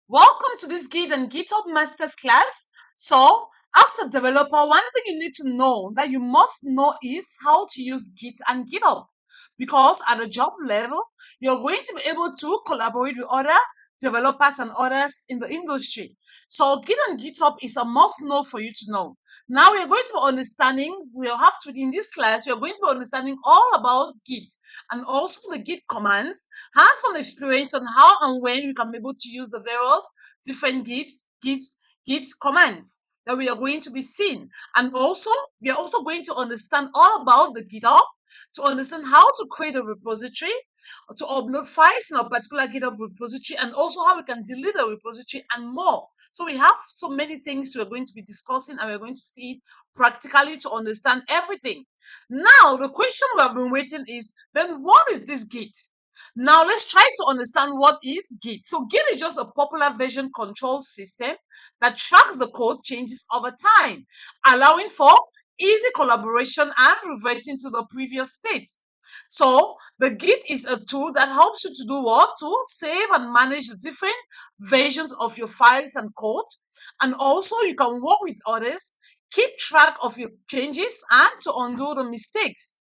Welcome to this Git and GitHub Masters class. So, as a developer, one thing you need to know that you must know is how to use Git and GitHub. Because at a job level, you're going to be able to collaborate with other developers and others in the industry. So, Git and GitHub is a must know for you to know. Now, we're going to be understanding, in this class, we're going to be understanding all about Git and also the Git commands, hands-on experience on how and when you can be able to use the various different Git commands that we are going to be seeing. And also, we are also going to understand all about the GitHub, to understand how to create a repository, to upload files in a particular GitHub repository, and also how we can delete a repository and more. So we have so many things we're going to be discussing, and we're going to see it practically to understand everything. Now, the question we have been waiting is, then what is this Git? Now, let's try to understand what is Git. So Git is just a popular version control system that tracks the code changes over time, allowing for easy collaboration and reverting to the previous state. So the Git is a tool that helps you to do what? To save and manage the different versions of your files and code. And also you can work with others, keep track of your changes, and to undo the mistakes.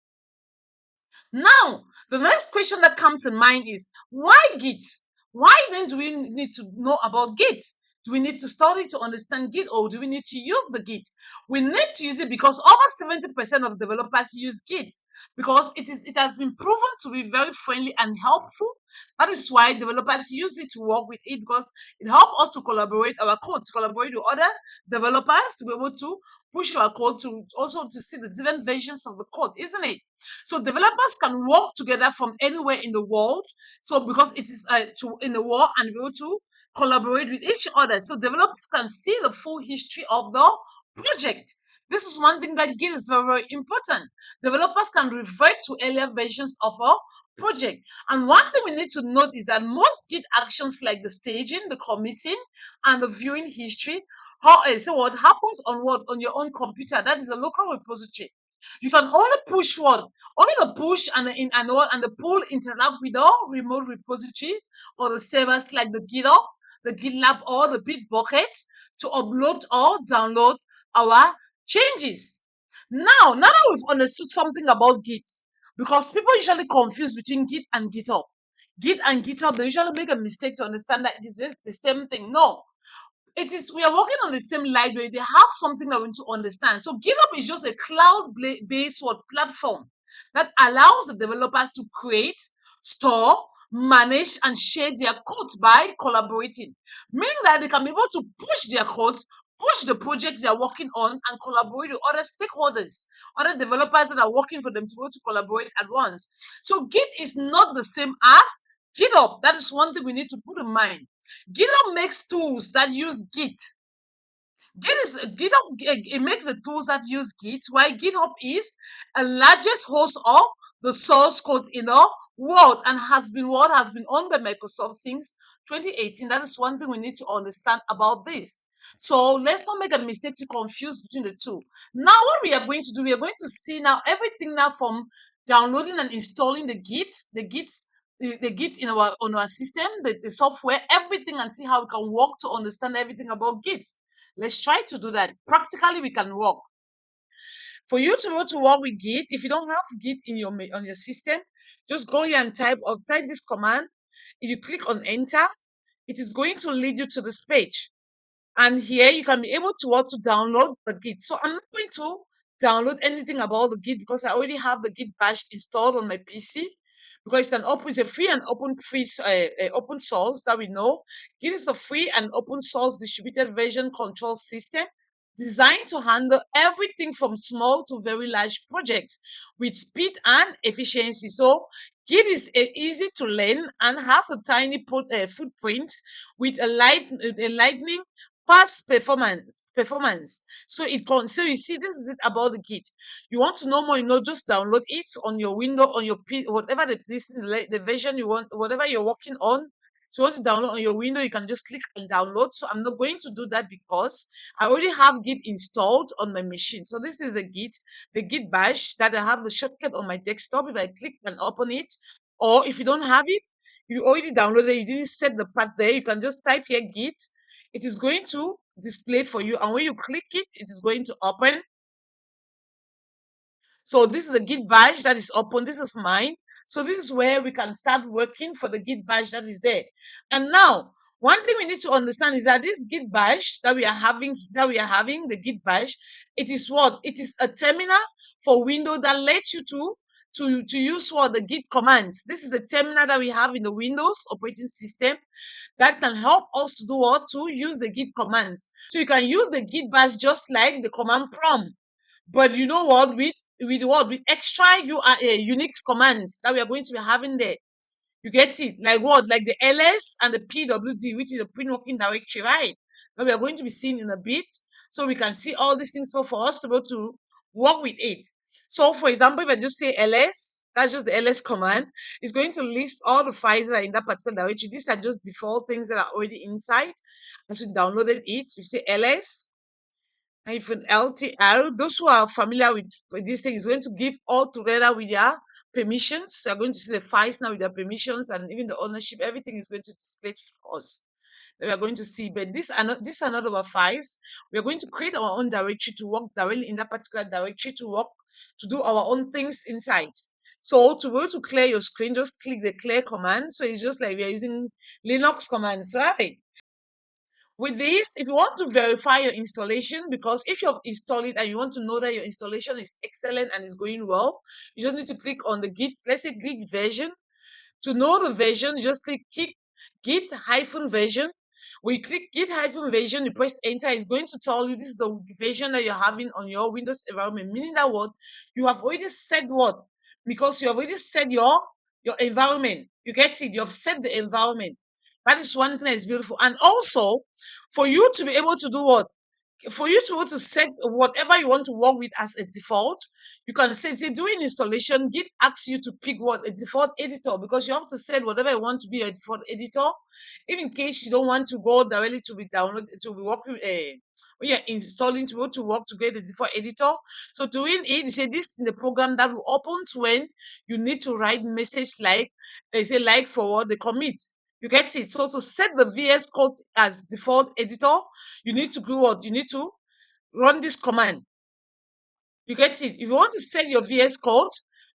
Now, the next question that comes in mind is, why Git? Why then do we need to know about Git? Do we need to study to understand Git, or do we need to use the Git? We need to use it because over 70% of developers use Git because it has been proven to be very friendly and helpful. That is why developers use it to work with it, because it helps us to collaborate our code, to collaborate with other developers, to be able to push our code, to also to see the different versions of the code, isn't it? So developers can work together from anywhere in the world. So because it is in the world, and be able to collaborate with each other. So developers can see the full history of the project. This is one thing that Git is very, very important. Developers can revert to earlier versions of a project. And one thing we need to note is that most Git actions, like the staging, the committing, and the viewing history, so what happens on your own computer, that is a local repository. You can only push one, only the push and the pull interact with the remote repository or the servers like the GitHub, the GitLab, or the Bitbucket to upload or download our changes. Now that we've understood something about Git, because people usually confuse between Git and GitHub. Git and GitHub, they usually make a mistake to understand that it is just the same thing. No, it is, we are working on the same library. They have something that we need to understand. So GitHub is just a cloud-based platform that allows the developers to create, store, manage, and share their code by collaborating, meaning that they can be able to push their codes, push the projects they are working on, and collaborate with other stakeholders, other developers that are working for them to be able to collaborate at once. So Git is not the same as GitHub. That is one thing we need to put in mind. GitHub makes tools that use Git. GitHub, it makes the tools that use Git, while GitHub is a largest host of the source code in the world, and has been owned by Microsoft since 2018. That is one thing we need to understand about this. So let's not make a mistake to confuse between the two. Now, what we are going to do, we are going to see now everything now from downloading and installing the Git in our on our system, the software, everything, and see how we can work to understand everything about Git. Let's try to do that. Practically, we can work. For you to be able to work with Git, if you don't have Git in on your system, just go here and type this command. If you click on enter, it is going to lead you to this page. And here you can be able to want to download the Git. So I'm not going to download anything about the Git because I already have the Git bash installed on my PC, because it's a free and open source that we know. Git is a free and open source distributed version control system designed to handle everything from small to very large projects with speed and efficiency. So Git is easy to learn and has a tiny footprint with a lightning fast performance. So so you see, this is it about the Git. You want to know more, just download it on your window, on your whatever the version you want, whatever you're working on. So you want to download on your window, you can just click and download. So I'm not going to do that because I already have Git installed on my machine. So this is the Git bash that I have the shortcut on my desktop. If I click and open it, or if you don't have it, You already downloaded, you didn't set the path there. You can just type here Git. It is going to display for you. And when you click it, it is going to open. So this is a Git badge that is open. This is mine. So this is where we can start working for the Git badge that is there. And now, one thing we need to understand is that this Git badge that we are having, the Git badge, it is what? It is a terminal for Windows that lets you to use what? The Git commands. This is the terminal that we have in the Windows operating system that can help us to do what? To use the Git commands. So you can use the Git badge just like the command prompt. But you know what? With extra Unix commands that we are going to be having there. You get it? Like what? Like the ls and the pwd, which is a print working directory, right? That we are going to be seeing in a bit. So we can see all these things for us to be able to work with it. So for example, if I just say ls, that's just the ls command. It's going to list all the files that are in that particular directory. These are just default things that are already inside. As we downloaded it, we say ls -ltr. Those who are familiar with this thing is going to give all together with their permissions. You're going to see the files now with their permissions and even the ownership. Everything is going to display for us. We are going to see, but these are not our files. We are going to create our own directory to work directly in that particular directory to do our own things inside. So to be able to clear your screen, just click the clear command. So it's just like we are using Linux commands, right? With this, if you want to verify your installation, because if you've installed it and you want to know that your installation is excellent and is going well, you just need to click on the Git, let's say Git version. To know the version, you just click Git-version. When you click Git-version, you press enter. It's going to tell you this is the version that you're having on your Windows environment, meaning that what you have already set what? Because you have already set your environment. You get it? You have set the environment. That is one thing that is beautiful. And also, for you to be able to do what? For you to be able to set whatever you want to work with as a default, you can say during installation, Git asks you to pick what? A default editor, because you have to set whatever you want to be a default editor. If in case you don't want to go directly to be downloaded, to be working, when you're installing to be able to work to get the default editor. So doing it, you say this is the program that will open when you need to write message like, they say like forward the commit. You get it? So to set the VS Code as default editor, you need to do what? You need to run this command. You get it? If you want to set your VS Code,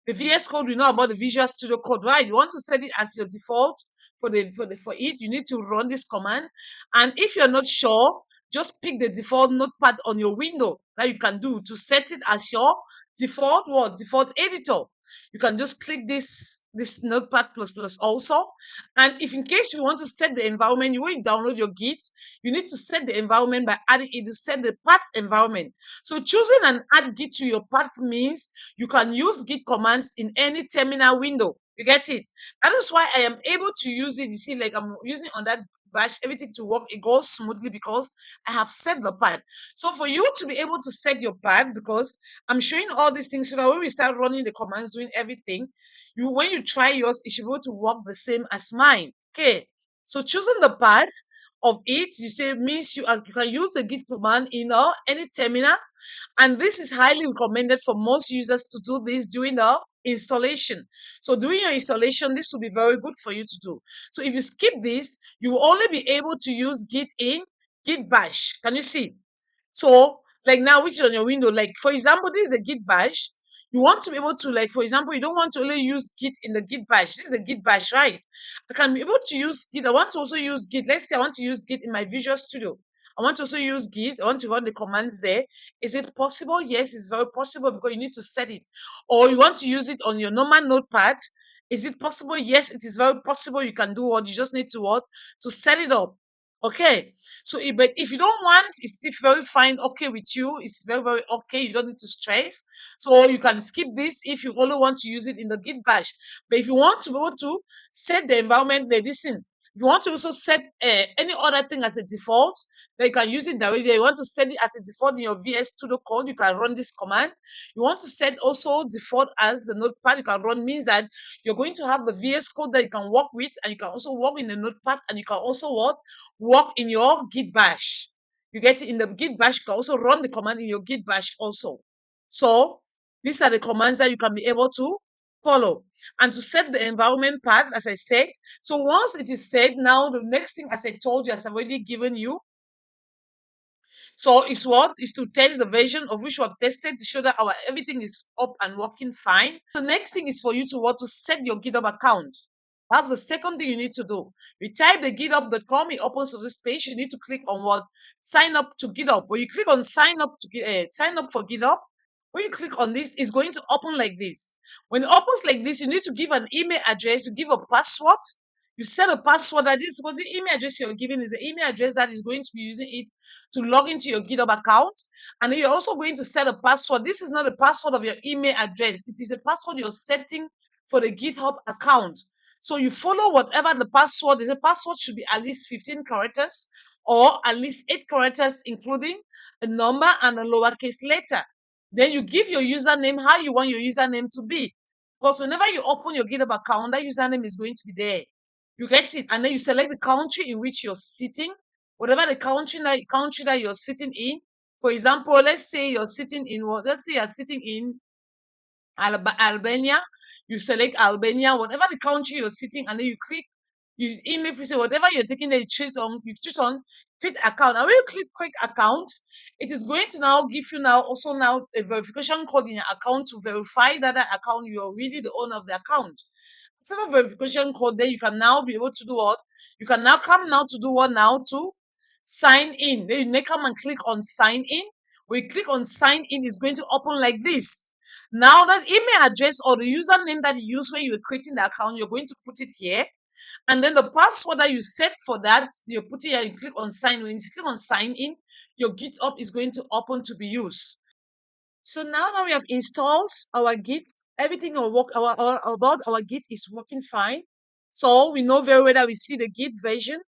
the VS Code, we know about the Visual Studio Code, right? You want to set it as your default for it, you need to run this command. And if you're not sure, just pick the default notepad on your window that you can do to set it as your default editor. You can just click this notepad plus plus also. And if in case you want to set the environment, you want to download your Git, you need to set the environment by adding it to set the path environment. So choosing and add Git to your path means you can use Git commands in any terminal window. You get it? That is why I am able to use it. You see, like I'm using on that bash, everything to work, it goes smoothly because I have set the path. So for you to be able to set your path, because I'm showing all these things so that when we start running the commands, doing everything, when you try yours, it should be able to work the same as mine. Okay. So choosing the path of it, you say means you can use the Git command in any terminal, and this is highly recommended for most users to do this during the installation. So during your installation, this will be very good for you to do. So if you skip this, you will only be able to use Git in Git bash. Can you see? So like now, which is on your window, like for example, this is a Git bash. You want to be able to, like, for example, you don't want to only use Git in the Git bash. This is a Git bash, right? I can be able to use Git. I want to also use Git. Let's say I want to use Git in my Visual Studio. I want to also use Git. I want to run the commands there. Is it possible? Yes, it's very possible because you need to set it. Or you want to use it on your normal notepad. Is it possible? Yes, it is very possible. You can do what you just need to what to set it up. Okay. So, but if you don't want, it's still very fine, okay with you. It's very, very okay. You don't need to stress. So you can skip this if you only want to use it in the Git bash. But if you want to be able to set the environment, listen, if you want to also set any other thing as a default, then you can use it directly. You want to set it as a default in your VS Studio Code, you can run this command. You want to set also default as the notepad, you can run, means that you're going to have the VS Code that you can work with, and you can also work in the notepad, and you can also work in your Git bash. You get it in the Git bash, you can also run the command in your Git bash also. So these are the commands that you can be able to follow. And to set the environment path, as I said. So once it is set, now the next thing, as I told you, as I've already given you, so it's what is to test the version of which we have tested to show that our everything is up and working fine. The next thing is for you to what to set your GitHub account. That's the second thing you need to do. You type the github.com, it opens to this page. You need to click on what? Sign up to GitHub. When you click on sign up for GitHub, when you click on this, it's going to open like this. When it opens like this, you need to give an email address, you give a password. You set a password that is what the email address you're giving is the email address that is going to be using it to log into your GitHub account. And then you're also going to set a password. This is not the password of your email address. It is a password you're setting for the GitHub account. So you follow whatever the password is. The password should be at least 15 characters or at least 8 characters, including a number and a lowercase letter. Then you give your username how you want your username to be. Because whenever you open your GitHub account, that username is going to be there. You get it? And then you select the country in which you're sitting, whatever the country that you're sitting in. For example, let's say you're sitting in let's say you're sitting in Albania. You select Albania, whatever the country you're sitting, and then you click, you email preset, whatever you're taking, you choose on click account. And when you click quick account, it is going to now give you also a verification code in your account to verify that account you are really the owner of the account. Set of verification code, then you can now be able to do what? You can now come now to do what now? To sign in. Then you may come and click on sign in. When you click on sign in, it's going to open like this. Now that email address or the username that you use when you were creating the account, you're going to put it here. And then the password that you set for that, you put it here, you click on sign in. When you click on sign in, your GitHub is going to open to be used. So now that we have installed our Git, everything about our Git is working fine. So we know very well that we see the Git version.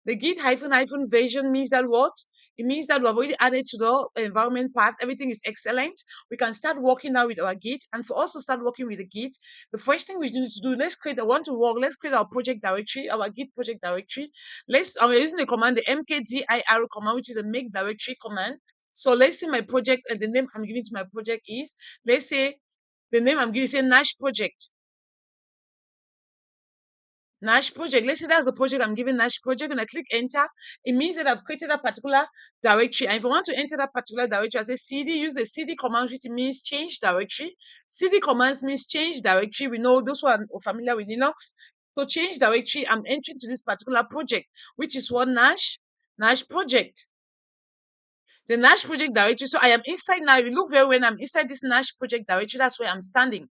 The Git hyphen version means that what? It means that we have already added to the environment path. Everything is excellent. We can start working now with our Git. And for us to start working with the Git, the first thing we need to do, let's create our project directory, our Git project directory. We're using the command, the mkdir command, which is a make directory command. So let's say my project, the name I'm giving to my project is, let's say the name I'm giving is a Nash project. Nash project. Let's say that's the project I'm giving Nash project. And I click enter, it means that I've created a particular directory. And if I want to enter that particular directory, I say cd, use the cd command, which means change directory. Cd commands means change directory. We know those who are familiar with Linux. So change directory, I'm entering to this particular project, which is what Nash project. The Nash project directory. So I am inside now. You look very well, I'm inside this Nash project directory. That's where I'm standing.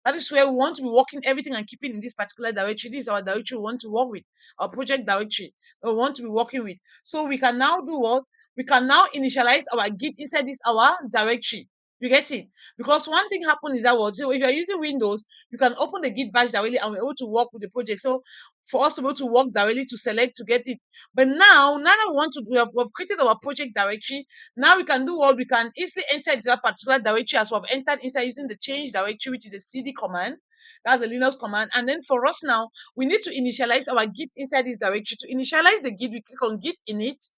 That is where we want to be working everything and keeping in this particular directory. This is our directory we want to work with, our project directory we want to be working with. So we can now do what? We can now initialize our Git inside this our directory. You get it? Because one thing happens is that what? So if you're using Windows, you can open the Git bash directly and we're able to work with the project. So for us to be able to work directly to select to get it. But now that we've created our project directory, now we can do what? We can easily enter into that particular directory as we've entered inside using the change directory, which is a cd command. That's a Linux command. And then for us now, we need to initialize our Git inside this directory. To initialize the Git, we click on Git init.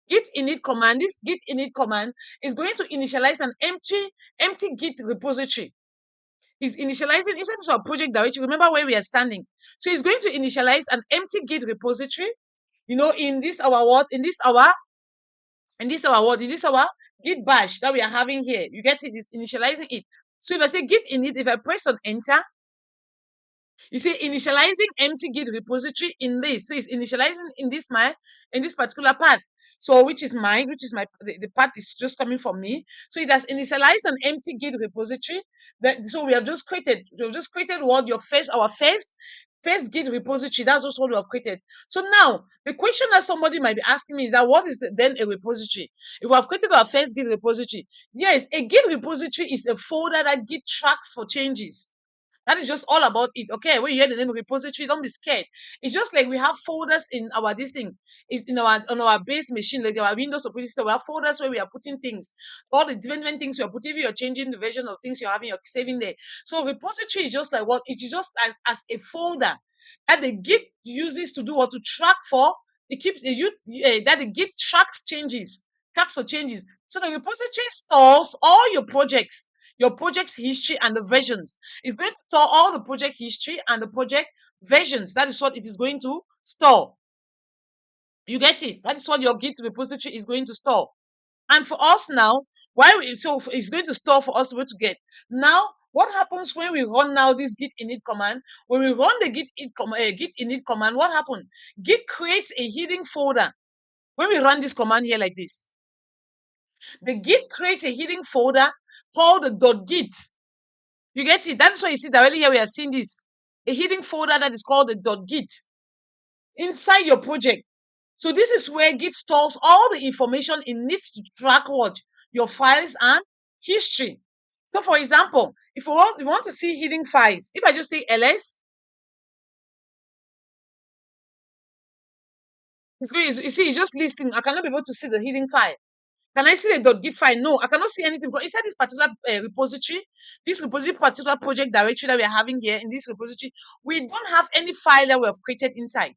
Git init command. This Git init command is going to initialize an empty Git repository. It's initializing inside our project directory. Remember where we are standing. So it's going to initialize an empty Git repository. You know, in this our Git bash that we are having here. You get it? It's initializing it. So if I say Git init, if I press on enter, you see initializing empty Git repository in this. So it's initializing in this particular path. So which is the path is just coming from me. So it has initialized an empty Git repository. So we have just created what our first Git repository. That's also what we have created. So now the question that somebody might be asking me is that what is then a repository? If we have created our first Git repository, yes, a Git repository is a folder that Git tracks for changes. That is just all about it. Okay, when you hear the name repository, don't be scared. It's just like we have folders in our is on our base machine, like our Windows operating system. We have folders where we are putting things, all the different things you're putting. You're changing the version of things you're having, you're saving there. So repository is just like what? It is just as a folder that the Git uses to do what? To track for. It keeps that the Git tracks for changes. So the repository stores all your projects. your project's history and the versions. It's going to store all the project history and the project versions. That is what it is going to store. You get it? That is what your Git repository is going to store. And for us now, so it's going to store for us to be able to get. Now, what happens when we run now this git init command? When we run the git init command, what happens? Git creates a hidden folder. When we run this command here like this, the Git creates a hidden folder called the .git. You get it? That is why you see directly here we are seeing this. A hidden folder that is called the .git inside your project. So this is where Git stores all the information it needs to track what? Your files and history. So for example, if you want to see hidden files, if I just say ls, you see, it's just listing. I cannot be able to see the hidden file. Can I see the .git file? No, I cannot see anything because inside this particular repository, particular project directory that we are having here in this repository, we don't have any file that we have created inside.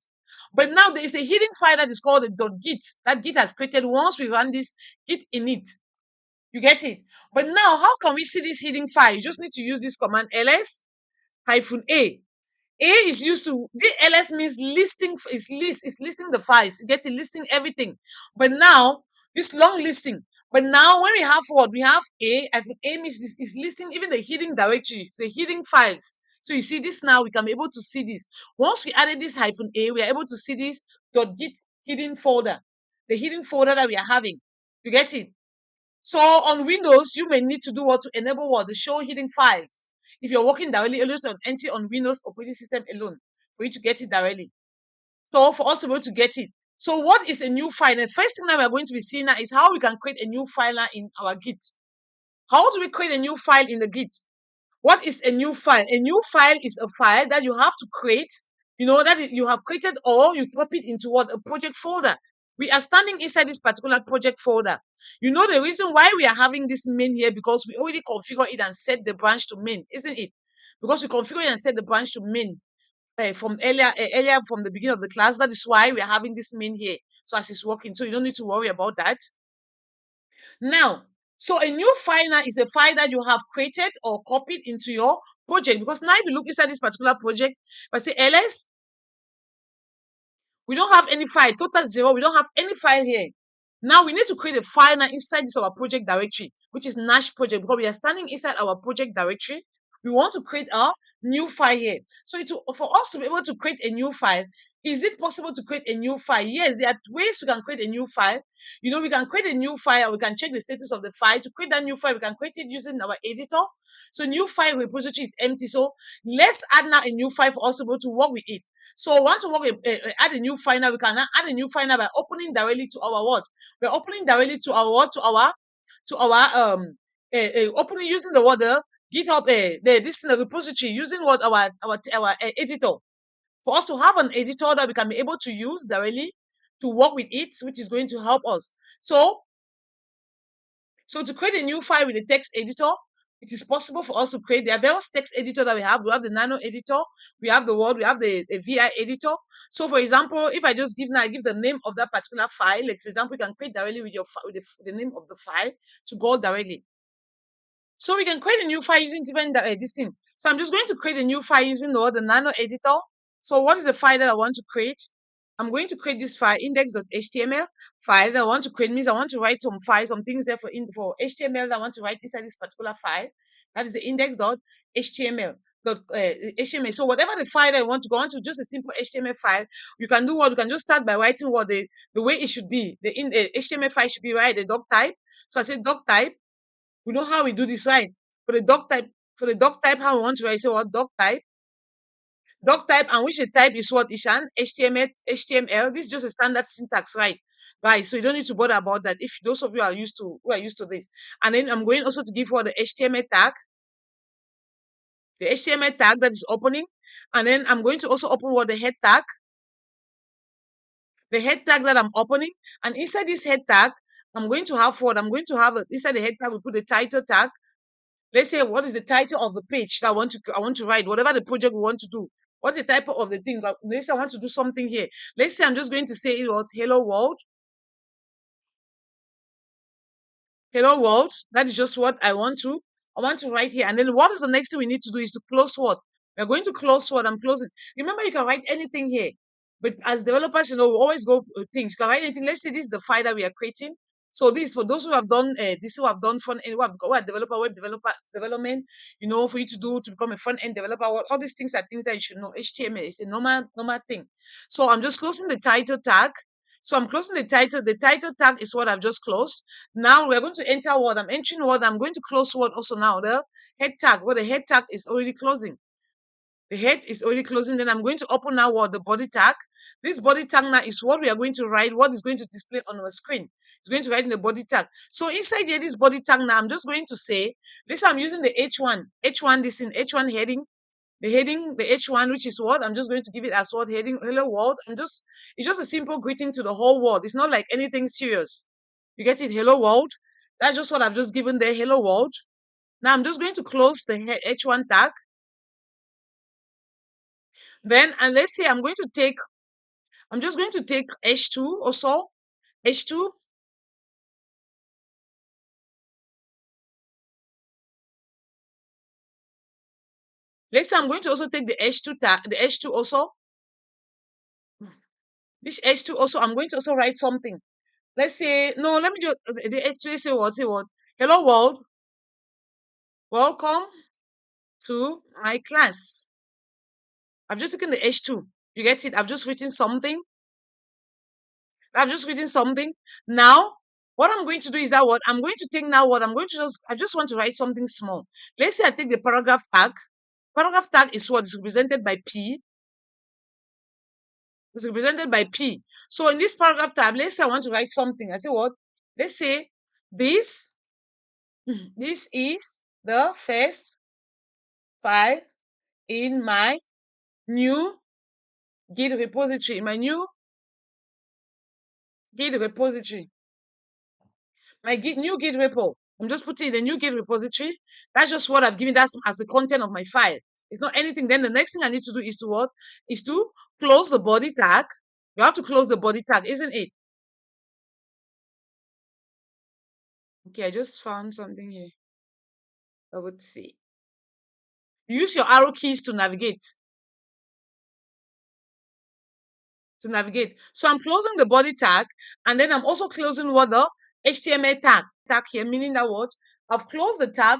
But now there is a hidden file that is called the .git that Git has created once we run this git init. You get it? But now, how can we see this hidden file? You just need to use this command ls-a. A is used to, the ls means listing, is listing the files. You get it, listing everything. But now, this long listing. But now when we have what? We have A means this is listing even the hidden directories, the hidden files. So you see this now, we can be able to see this. Once we added this -a, we are able to see this .git hidden folder, the hidden folder that we are having. You get it? So on Windows, you may need to do what to enable what? The show hidden files. If you're working directly always on NT on Windows operating system alone, for you to get it directly. So for us to be able to get it. So what is a new file? The first thing that we are going to be seeing now is how we can create a new file in our Git. How do we create a new file in the Git? What is a new file? A new file is a file that you have to create, that you have created or you copy it into what? A project folder. We are standing inside this particular project folder. You know the reason why we are having this main here, because we already configure it and set the branch to main, isn't it? Because we configure it and set the branch to main from earlier from the beginning of the class. That is why we are having this main here. So as it's working, so you don't need to worry about that. Now, so a new file now is a file that you have created or copied into your project. Because now if you look inside this particular project, if I say ls, we don't have any file, total 0, we don't have any file here. Now we need to create a file now inside this our project directory, which is Nash project, because we are standing inside our project directory. We want to create a new file here. So for us to be able to create a new file, is it possible to create a new file? Yes, there are ways we can create a new file. We can create a new file and we can check the status of the file. To create that new file, we can create it using our editor. So new file repository is empty. So let's add now a new file for us to be able to work with it. So I want to work with, add a new file now. We can now add a new file now by opening directly to our what? We're opening directly to our what? To our opening using the word GitHub this repository using what our editor. For us to have an editor that we can be able to use directly to work with it, which is going to help us. So to create a new file with a text editor, it is possible for us to create. There are various text editor that we have. We have the Nano editor, we have the Word, we have the VI editor. So for example, if I just give the name of that particular file, like for example, you can create directly with the name of the file to go directly. So we can create a new file using different this thing. So I'm just going to create a new file using the Nano editor. So what is the file that I want to create? I'm going to create this file, index.html file that I want to create. Means I want to write some files, some things there for HTML that I want to write inside this particular file. That is the index.html. HTML. So whatever the file that I want to go on to, just a simple HTML file, you can do what? You can just start by writing what the way it should be. The HTML file should be right, the doc type. So I say doc type. We know how we do this, right? For the doc type, how we want to write, say what? Doc type, and which the type is what? Is an HTML. This is just a standard syntax, right? Right. So you don't need to bother about that. If those of you are used to this, and then I'm going also to give what the HTML tag, that is opening, and then I'm going to also open what the head tag, that I'm opening, and inside this head tag, I'm going to have what? I'm going to have inside the head tag, we put the title tag. Let's say what is the title of the page that I want to write, whatever the project we want to do. What's the type of the thing? Let's say I want to do something here. Let's say I'm just going to say it was hello world. Hello world. That is just what I want to I want to write here. And then what is the next thing we need to do is to close what? We're going to close what? I'm closing. Remember, you can write anything here. But as developers, we always go things. You can write anything. Let's say this is the file that we are creating. So this for those who have done this, who have done front end, who are developer, web developer development. For you to do to become a front end developer, all these things are things that you should know. HTML is a normal thing. So I'm just closing the title tag. So I'm closing the title. The title tag is what I've just closed. Now we're going to enter word. I'm entering word. I'm going to close word also now. The head tag. Well, the head tag is already closing. The head is already closing. Then I'm going to open now what? The body tag. This body tag now is what we are going to write. What is going to display on our screen. It's going to write in the body tag. So inside here, this body tag now, I'm just going to say, this I'm using the H1. H1, this in H1 heading. The heading, the H1, which is what? I'm just going to give it as what? Heading, hello world. It's just a simple greeting to the whole world. It's not like anything serious. You get it? Hello world. That's just what I've just given there. Hello world. Now I'm just going to close the H1 tag. Then, and let's say I'm just going to take H2 also. H2. Let's say I'm going to also take the H2 tag, the H2 also. This H2 also, I'm going to also write something. Let's say, no, let me just, the H2 say what? Hello world. Welcome to my class. I've just taken the H2. You get it? I've just written something. Now, what I'm going to do is that what I'm going to take now, I just want to write something small. Let's say I take the paragraph tag. Paragraph tag is what is represented by P. It's represented by P. So in this paragraph tag, let's say I want to write something. I say what? Let's say this, this is the first file in my new Git repository, my new Git repo. I'm just putting in the new Git repository. That's just what I've given that as the content of my file. It's not anything. Then the next thing I need to do is to what? Is to close the body tag. You have to close the body tag, isn't it? Okay, I just found something here. I would see. Use your arrow keys to navigate. So I'm closing the body tag, and then I'm also closing what the HTML tag here, meaning that what I've closed the tab.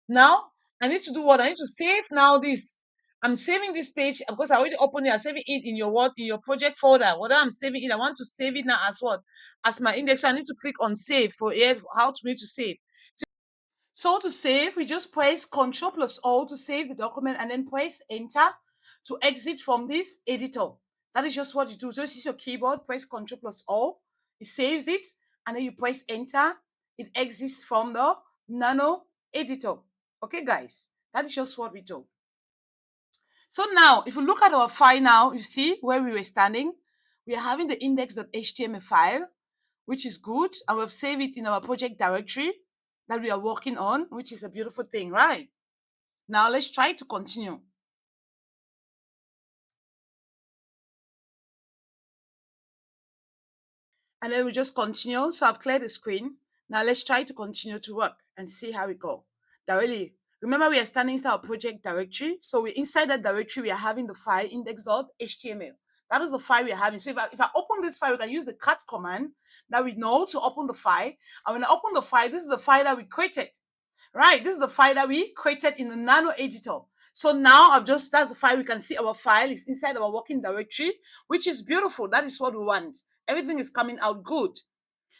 Now I need to do what? I need to save now this. I'm saving this page because I already opened it. I'm saving it in your project folder. Whatever I'm saving it, I want to save it now as what? As my index. So I need to click on save for how to need to save. So to save, we just press Ctrl plus O to save the document and then press Enter to exit from this editor. That is just what you do. Just use your keyboard, press Ctrl plus O, it saves it, and then you press Enter. It exits from the Nano editor. Okay, guys, that is just what we do. So now, if you look at our file now, you see where we were standing. We are having the index.html file, which is good, and we've saved it in our project directory that we are working on, which is a beautiful thing, right? Now let's try to continue. And then we just continue. So I've cleared the screen. Now let's try to continue to work and see how it go. Directly. Remember, we are standing inside our project directory. So we inside that directory, we are having the file index.html. That is the file we are having. So if I open this file, we can use the cat command that we know to open the file. And when I open the file, this is the file that we created. Right, this is the file that we created in the Nano editor. So now that's the file. We can see our file is inside our working directory, which is beautiful. That is what we want. Everything is coming out good.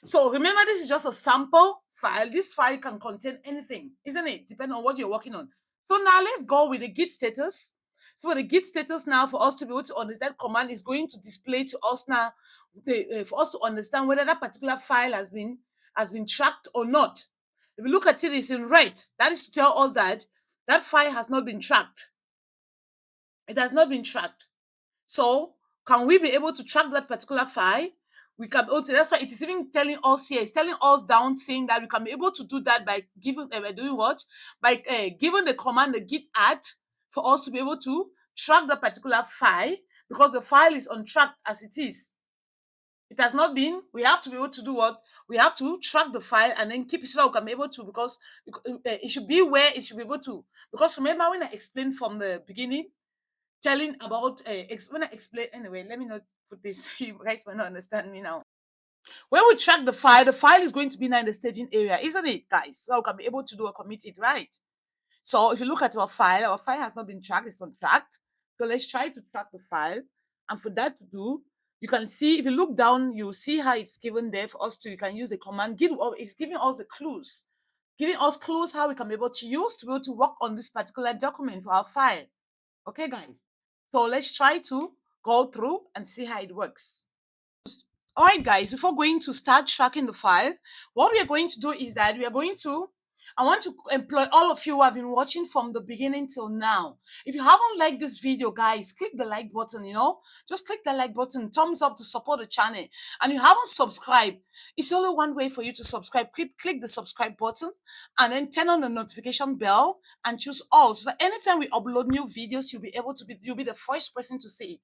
So remember, this is just a sample file. This file can contain anything, isn't it? Depending on what you're working on. So now let's go with the Git status. So for the Git status now, for us to be able to understand, command is going to display to us now, for us to understand whether that particular file has been tracked or not. If you look at it, it's in red. That is to tell us that that file has not been tracked. It has not been tracked. So can we be able to track that particular file? We can. That's why it is even telling us here. It's telling us down, saying that we can be able to do that by giving by doing what? By giving the command the git add for us to be able to track that particular file, because the file is untracked as it is. It has not been. We have to be able to do what? We have to track the file and then keep it so that we can be able to, because it should be where it should be able to. Because remember when I explained from the beginning, telling about when I explain, anyway, let me not put this. You guys might not understand me now. When we track the file is going to be now in the staging area, isn't it, guys? So we can be able to do a commit it, right? So if you look at our file has not been tracked, it's untracked. So let's try to track the file. And for that to do, you can see, if you look down, you see how it's given there for us to, you can use the command, it's giving us the clues, giving us clues how we can be able to use to be able to work on this particular document for our file. Okay, guys. So let's try to go through and see how it works. All right, guys, before going to start tracking the file, what we are going to do is that I want to employ all of you who have been watching from the beginning till now. If you haven't liked this video, guys, click the like button, just click the like button, thumbs up to support the channel. And you haven't subscribed, it's only one way for you to subscribe. Click the subscribe button and then turn on the notification bell and choose all, so that anytime we upload new videos, you'll be the first person to see it.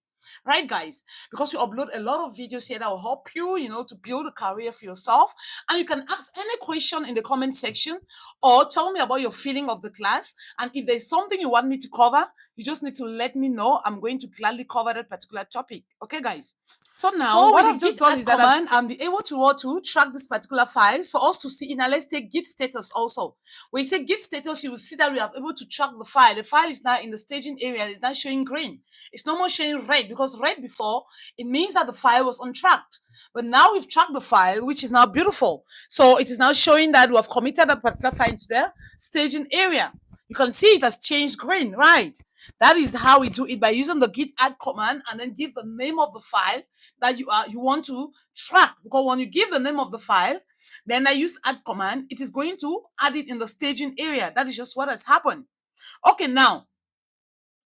Right, guys? Because we upload a lot of videos here that will help you, to build a career for yourself. And you can ask any question in the comment section or tell me about your feeling of the class. And if there's something you want me to cover, you just need to let me know. I'm going to gladly cover that particular topic. Okay, guys? So now, what I've just done is that I'm able to track this particular files for us to see. Now, let's take Git status also. When you say Git status, you will see that we are able to track the file. The file is now in the staging area. It's now showing green. It's no more showing red, because red before, it means that the file was untracked. But now we've tracked the file, which is now beautiful. So it is now showing that we have committed a particular file into the staging area. You can see it has changed green, right? That is how we do it, by using the git add command and then give the name of the file that you want to track. Because when you give the name of the file, then I use add command, it is going to add it in the staging area. That is just what has happened. Okay, now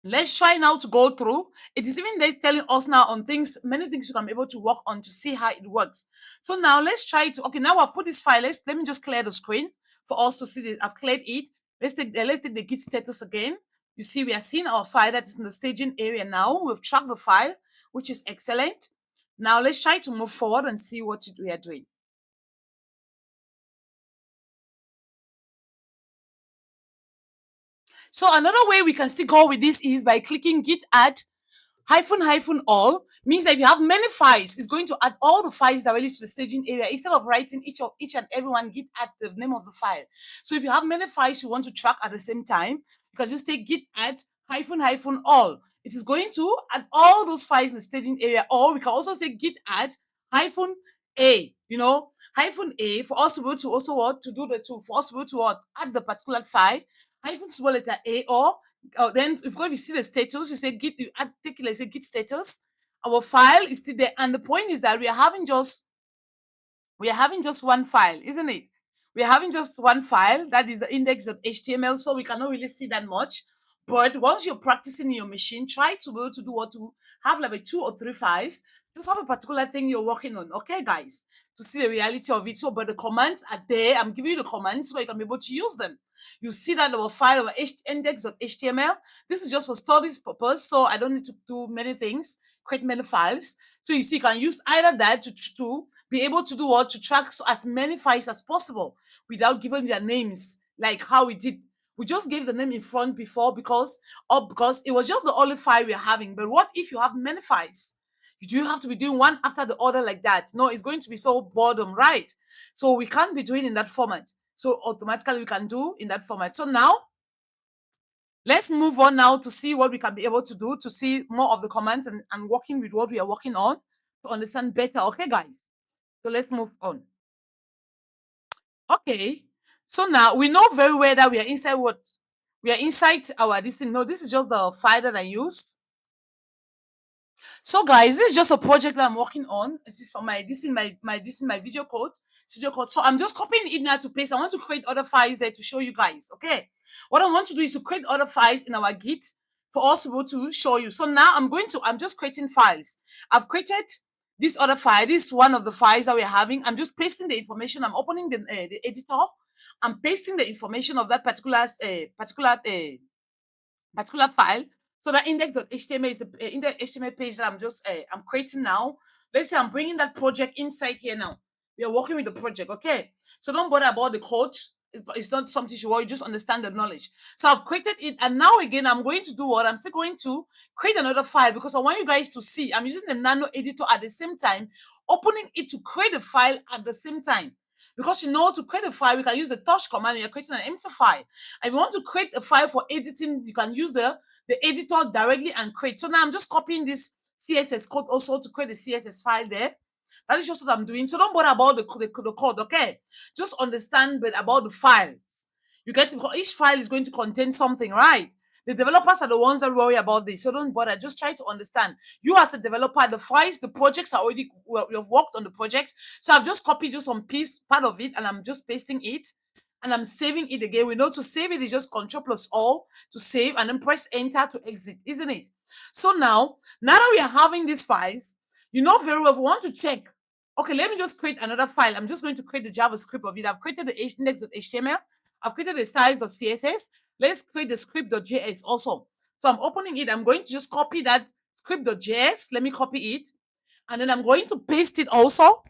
let's try now to go through. It is even there telling us now on many things you can be able to work on to see how it works. So now let's try to, okay, now I've put this file. Let me just clear the screen for us to see this. I've cleared it. Let's take the git status again. You see, we are seeing our file that is in the staging area now. We've tracked the file, which is excellent. Now let's try to move forward and see what we are doing. So another way we can still go with this is by clicking git add -all, means that if you have many files, it's going to add all the files directly to the staging area instead of writing each and every one git add the name of the file. So if you have many files you want to track at the same time, you can just take git add -all. It is going to add all those files in the staging area. Or we can also say git add -a, -a, for us to be able to also for us to be able to add the particular file, small letter a, or then if you see the status, you say git, you add, take it like say git status. Our file is still there, and the point is that we are having just one file, isn't it? We are having just one file, that is the index.html, so we cannot really see that much. But once you're practicing in your machine, try to be able to do to have like 2 or 3 files. Just have a particular thing you're working on, okay, guys, to see the reality of it. So, but the commands are there. I'm giving you the commands so you can be able to use them. You see that our file, our index.html, this is just for studies purpose, so I don't need to do many things, create many files. So you see, you can use either that to be able to do to track as many files as possible without giving their names, like how we did. We just gave the name in front before because it was just the only file we're having. But what if you have many files? You do have to be doing one after the other like that. No, it's going to be so boredom, right? So we can't be doing in that format. So automatically we can do in that format. So now let's move on now to see what we can be able to do to see more of the commands and working with what we are working on to understand better. Okay, guys. So let's move on. Okay. So now we know very well that we are inside our this thing. No, this is just the file that I used. So guys, this is just a project that I'm working on. This is for this is my video code. So I'm just copying it now to paste. I want to create other files there to show you guys. Okay. What I want to do is to create other files in our Git for us to show you. So now I'm just creating files. I've created this other file. This is one of the files that we're having. I'm just pasting the information. I'm opening the editor. I'm pasting the information of that particular file. So that index.html is the index.html page that I'm creating now Let's say I'm bringing that project inside here now. We are working with the project, okay? So don't bother about the code. It's not something you worry, just understand the knowledge. So I've created it, and now again, I'm going to do what? I'm still going to create another file because I want you guys to see. I'm using the nano editor at the same time, opening it to create a file at the same time. Because to create a file, we can use the touch command. You're creating an empty file. If you want to create a file for editing, you can use the editor directly and create. So now I'm just copying this CSS code also to create a CSS file there. That is just what I'm doing. So don't bother about the code, okay? Just understand about the files. You get it? Because each file is going to contain something, right? The developers are the ones that worry about this. So don't bother. Just try to understand. You as a developer, the files, the projects are already, you've worked on the project. So I've just copied just some part of it, and I'm just pasting it. And I'm saving it again. We know to save it is just Control plus All to save, and then press Enter to exit, isn't it? So now that we are having these files, you know very well, if we want to check, okay, let me just create another file. I'm just going to create the JavaScript of it. I've created the index.html. I've created the styles.css. Let's create the script.js also. So I'm opening it. I'm going to just copy that script.js. Let me copy it. And then I'm going to paste it also.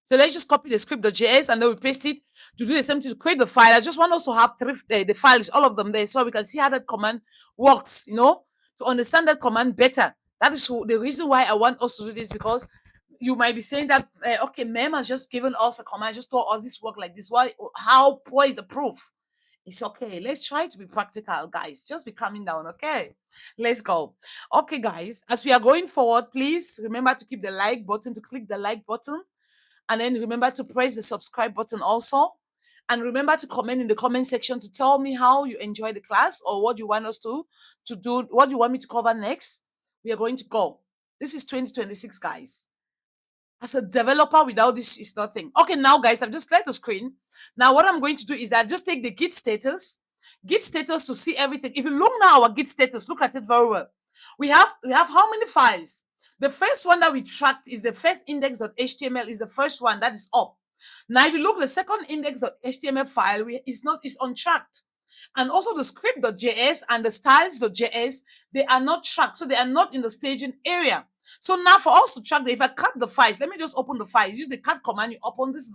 So let's just copy the script.js and then we paste it to do the same thing to create the file. I just want us to have the files, all of them there, so we can see how that command works, to understand that command better. That is the reason why I want us to do this, because you might be saying that, okay, Mem has just given us a command, just told us this work like this. Why? How poor is the proof? It's okay. Let's try to be practical, guys. Just be calming down, okay? Let's go. Okay, guys, as we are going forward, please remember to keep the like button, to click the like button. And then remember to press the subscribe button also. And remember to comment in the comment section to tell me how you enjoy the class or what you want us to do, what you want me to cover next. We are going to go. This is 2026, guys. As a developer, without this is nothing. Okay, now guys, I've just cleared the screen. Now what I'm going to do is I just take the Git status to see everything. If you look now our Git status, look at it very well. We have how many files? The first one that we tracked is the first index.html is the first one that is up. Now if you look, the second index.html file is untracked. And also the script.js and the styles.js, they are not tracked, so they are not in the staging area. So now for us to track if I cut the files, let me just open the files. Use the cut command. You open this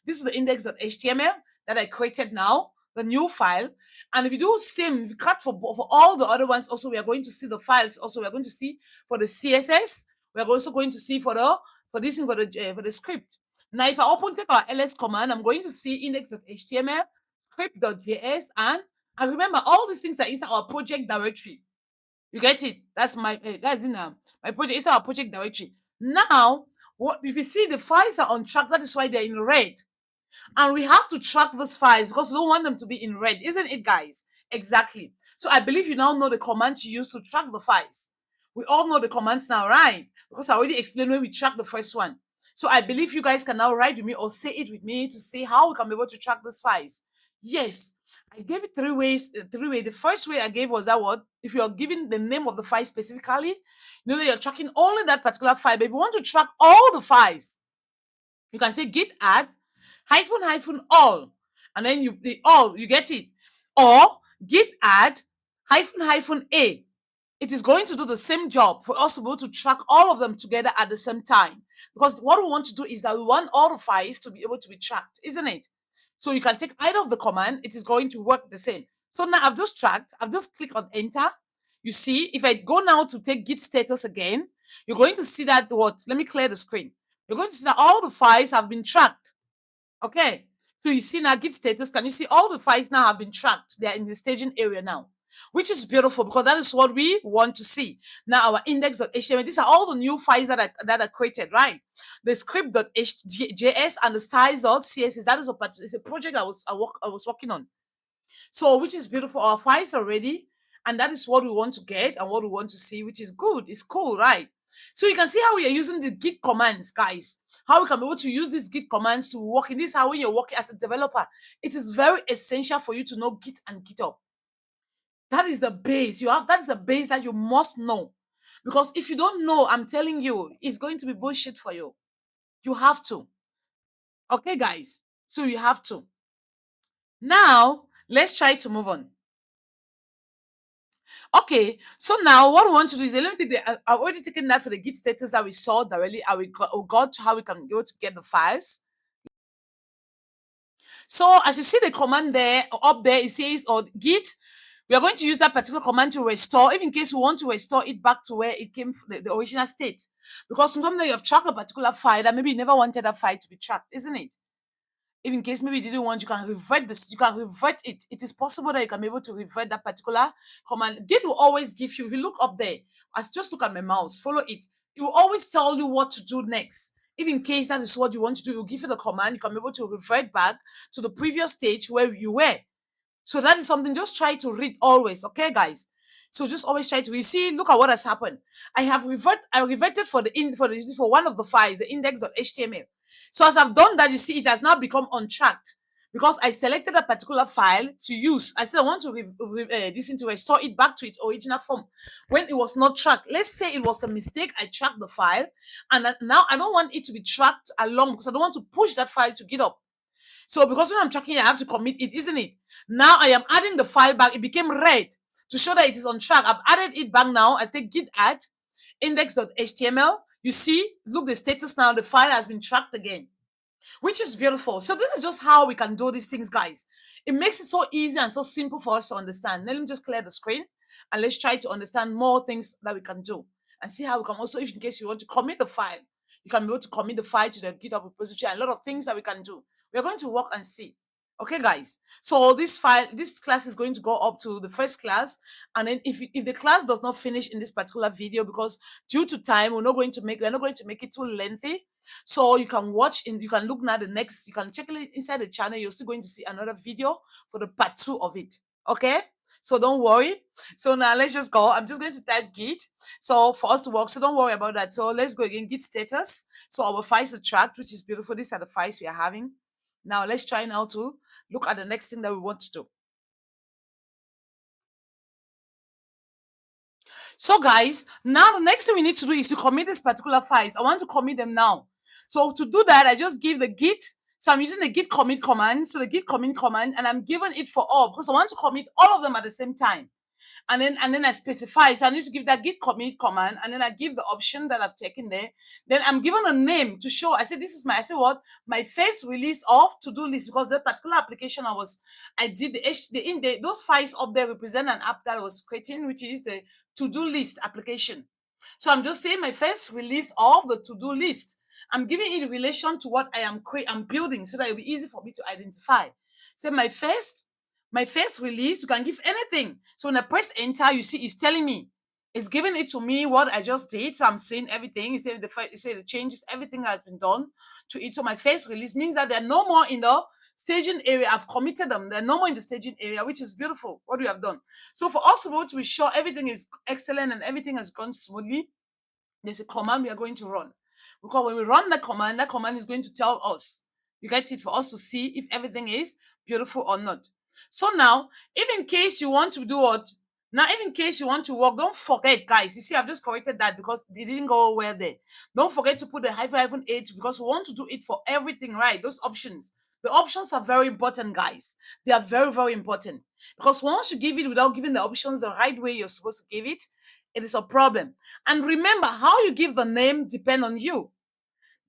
is the index.html that I created now, the new file. And if you do same, if you cut for all the other ones, also we are going to see the files. Also we are going to see for the CSS. We are also going to see for the script. Now if I take our ls command, I'm going to see index.html, script.js, and remember all these things are inside our project directory. You get it? That's my my project. It's our project directory. Now, what if you see the files are on track? That is why they're in red, and we have to track those files because we don't want them to be in red, isn't it, guys? Exactly. So I believe you now know the command to use to track the files. We all know the commands now, right? Because I already explained when we track the first one. So I believe you guys can now write with me or say it with me to see how we can be able to track these files. Yes, I gave it three ways. The first way I gave was that what if you're giving the name of the file specifically, you know that you're tracking only that particular file. But if you want to track all the files, you can say git add hyphen all, and then you get it, or git add hyphen a. It is going to do the same job for us to be able to track all of them together at the same time. Because what we want to do is that we want all the files to be able to be tracked, isn't it? So you can take either of the command, it is going to work the same. So now I've just tracked, I've just clicked on enter. You see, if I go now to take git status again, you're going to see that let me clear the screen. You're going to see that all the files have been tracked. Okay. So you see now git status, can you see all the files now have been tracked? They're in the staging area now, which is beautiful because that is what we want to see. Now our index.html, these are all the new files that are created, right? The script.js and the styles.css, that is a project I was working on. So which is beautiful. Our files are ready, and that is what we want to get and what we want to see, which is good. It's cool, right? So you can see how we are using the git commands, guys. How we can be able to use these git commands to work in this. How when you're working as a developer, it is very essential for you to know Git and GitHub. That is the base. That is the base that you must know. Because if you don't know, I'm telling you, it's going to be bullshit for you. You have to. Okay, guys. So you have to. Now, let's try to move on. Okay, so now what we want to do is let me take I've already taken that for the Git status that we saw directly. We got to how we can go to get the files. So as you see the command there up there, it says or Git. We are going to use that particular command to restore, if in case we want to restore it back to where it came from, the original state. Because sometimes you have tracked a particular file that maybe you never wanted that file to be tracked, isn't it? If in case maybe you didn't want, you can revert this, you can revert it. It is possible that you can be able to revert that particular command. Git will always give you, if you look up there, as just look at my mouse, follow it. It will always tell you what to do next. If in case that is what you want to do, it will give you the command, you can be able to revert back to the previous stage where you were. So that is something, just try to read always, okay, guys? So just always try to read. See, look at what has happened. I reverted for for one of the files, the index.html. So as I've done that, you see, it has now become untracked because I selected a particular file to use. I said I want to to restore it back to its original form when it was not tracked. Let's say it was a mistake. I tracked the file, and now I don't want it to be tracked along because I don't want to push that file to GitHub. So because when I'm tracking it, I have to commit it, isn't it? Now I am adding the file back. It became red to show that it is on track. I've added it back now. I take git add index.html. You see, look the status now. The file has been tracked again, which is beautiful. So this is just how we can do these things, guys. It makes it so easy and so simple for us to understand. Let me just clear the screen and let's try to understand more things that we can do and see how we can also, if in case you want to commit the file, you can be able to commit the file to the GitHub repository and a lot of things that we can do. We're going to work and see. Okay, guys. So this class is going to go up to the first class, and then if the class does not finish in this particular video, because due to time, we're not going to make it too lengthy. So you can you can look now the next, you can check it inside the channel. You're still going to see another video for the part 2 of it. Okay? So don't worry. So now let's just go. I'm just going to type Git. So for us to work, so don't worry about that. So let's go again, Git status. So our files are tracked, which is beautiful. These are the files we are having. Now let's try now to look at the next thing that we want to do. So guys, now the next thing we need to do is to commit these particular files. I want to commit them now. So to do that, I just give the git. So I'm using the git commit command. So the git commit command, and I'm giving it for all because I want to commit all of them at the same time. And then I specify. So I need to give that git commit command, and then I give the option that I've taken there. Then I'm given a name to show. I say this is I say what? My first release of to-do list, because that particular application I did those files up there represent an app that I was creating, which is the to-do list application. So I'm just saying my first release of the to-do list. I'm giving it in relation to what I'm building so that it'll be easy for me to identify. So my first release, you can give anything. So when I press enter, you see it's telling me, it's giving it to me what I just did. So I'm seeing everything. It said the changes, everything has been done to it. So my first release means that they're no more in the staging area. I've committed them. They're no more in the staging area, which is beautiful, what we have done. So for us to be sure everything is excellent and everything has gone smoothly, there's a command we are going to run. Because when we run that command is going to tell us, you get it, for us to see if everything is beautiful or not. So now, if in case you want to do what? Now, if in case you want to work, don't forget, guys. You see, I've just corrected that because it didn't go well there. Don't forget to put the -h because we want to do it for everything, right? Those options. The options are very important, guys. They are very, very important. Because once you give it without giving the options the right way you're supposed to give it, it is a problem. And remember, how you give the name depend on you.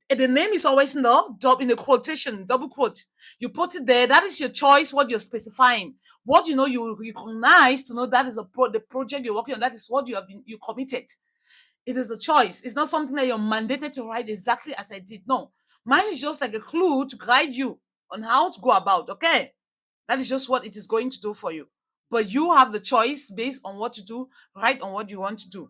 The name is always in the quotation, double quote. You put it there. That is your choice. What you're specifying, what you recognize to know that is the project you're working on. That is what you committed. It is a choice. It's not something that you're mandated to write exactly as I did. No, mine is just like a clue to guide you on how to go about. Okay, that is just what it is going to do for you. But you have the choice based on what to do, right on what you want to do.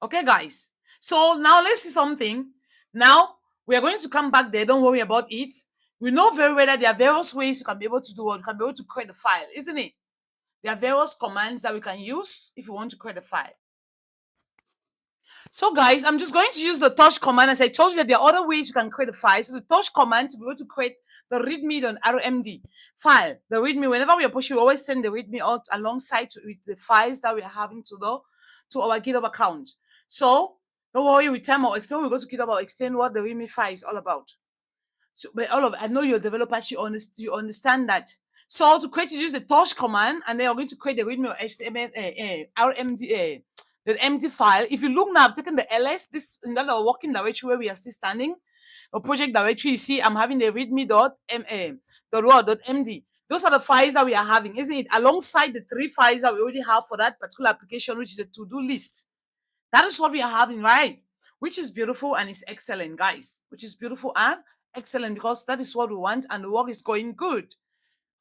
Okay, guys. So now let's see something. Now we are going to come back there. Don't worry about it. We know very well that there are various ways you can be able to do what you can be able to create a file, isn't it? There are various commands that we can use if you want to create a file. So guys, I'm just going to use the touch command. As I told you that there are other ways you can create a file. So the touch command to be able to create the readme.rmd file. The readme, whenever we are pushing, we always send the readme out alongside with the files that we are having to our GitHub account. So don't worry, with time I'll explain. When we go to GitHub, I'll explain what the readme file is all about. So, but I know you're developers, you understand that So to create, you use the touch command, and then you're going to create the readme or HTML, RMD, the empty file. If you look now, I've taken the ls, this in that working directory where we are still standing, or project directory. You see, I'm having the readme.md. Those are the files that we are having, isn't it? Alongside the 3 files that we already have for that particular application, which is a to-do list. That is what we are having, right? Which is beautiful and it's excellent, guys. Which is beautiful and excellent, because that is what we want, and the work is going good.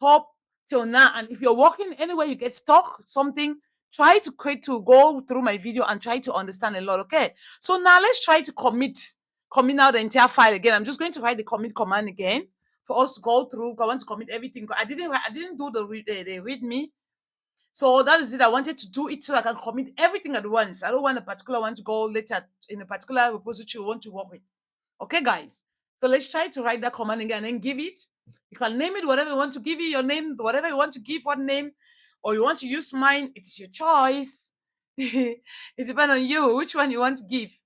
Hope till now. And if you're working anywhere, you get stuck, something, try to go through my video and try to understand a lot. Okay. So now let's try to commit out the entire file again. I'm just going to write the commit command again for us to go through. I want to commit everything. I didn't do the readme. So that is it. I wanted to do it so I can commit everything at once. I don't want a particular one to go later in a particular repository you want to work with. Okay, guys. So let's try to write that command again and then give it. You can name it whatever you want to give it, your name, whatever you want to give, what name, or you want to use mine. It's your choice. It depends on you which one you want to give.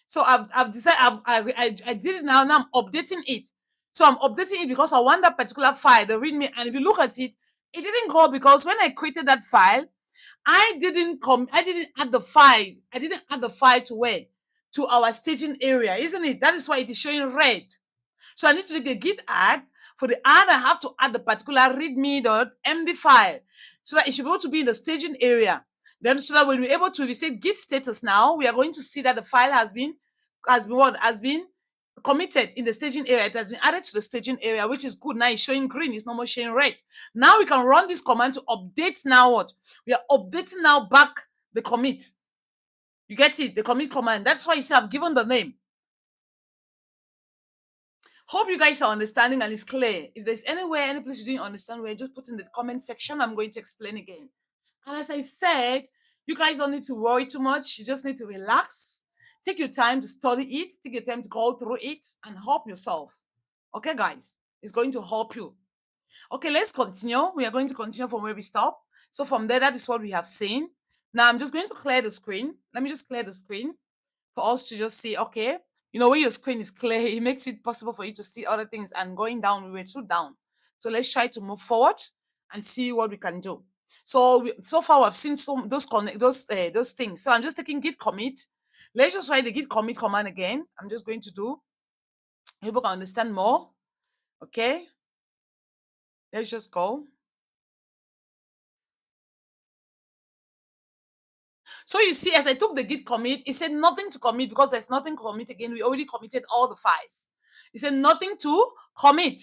So I've decided I did it now. Now I'm updating it. So I'm updating it because I want that particular file, the readme. And if you look at it, it didn't go because when I created that file, I didn't add the file. I didn't add the file to where? To our staging area, isn't it? That is why it is showing red. So I need to do the git add. For the add, I have to add the particular readme.md file so that it should be able to be in the staging area. Then so that when we're able to, we say git status now, we are going to see that the file has been committed in the staging area. It has been added to the staging area, which is good. Now it's showing green, it's no more showing red. Now we can run this command to update now what? We are updating now back the commit. You get it? The commit command. That's why you see I've given the name. Hope you guys are understanding and it's clear. If there's anywhere, any place you didn't understand, where just put in the comment section. I'm going to explain again. And as I said, you guys don't need to worry too much. You just need to relax. Take your time to study it. Take your time to go through it and help yourself. Okay, guys? It's going to help you. Okay, let's continue. We are going to continue from where we stop. So from there, that is what we have seen. Now I'm just going to clear the screen. Let me just clear the screen for us to just see, okay, you know, when your screen is clear, it makes it possible for you to see other things, and going down, we went so down. So let's try to move forward and see what we can do. So so far we've seen those things. So I'm just taking git commit. Let's just write the git commit command again. I'm just going to do. People can understand more. Okay. Let's just go. So you see, as I took the git commit, it said nothing to commit because there's nothing to commit again. We already committed all the files. It said nothing to commit.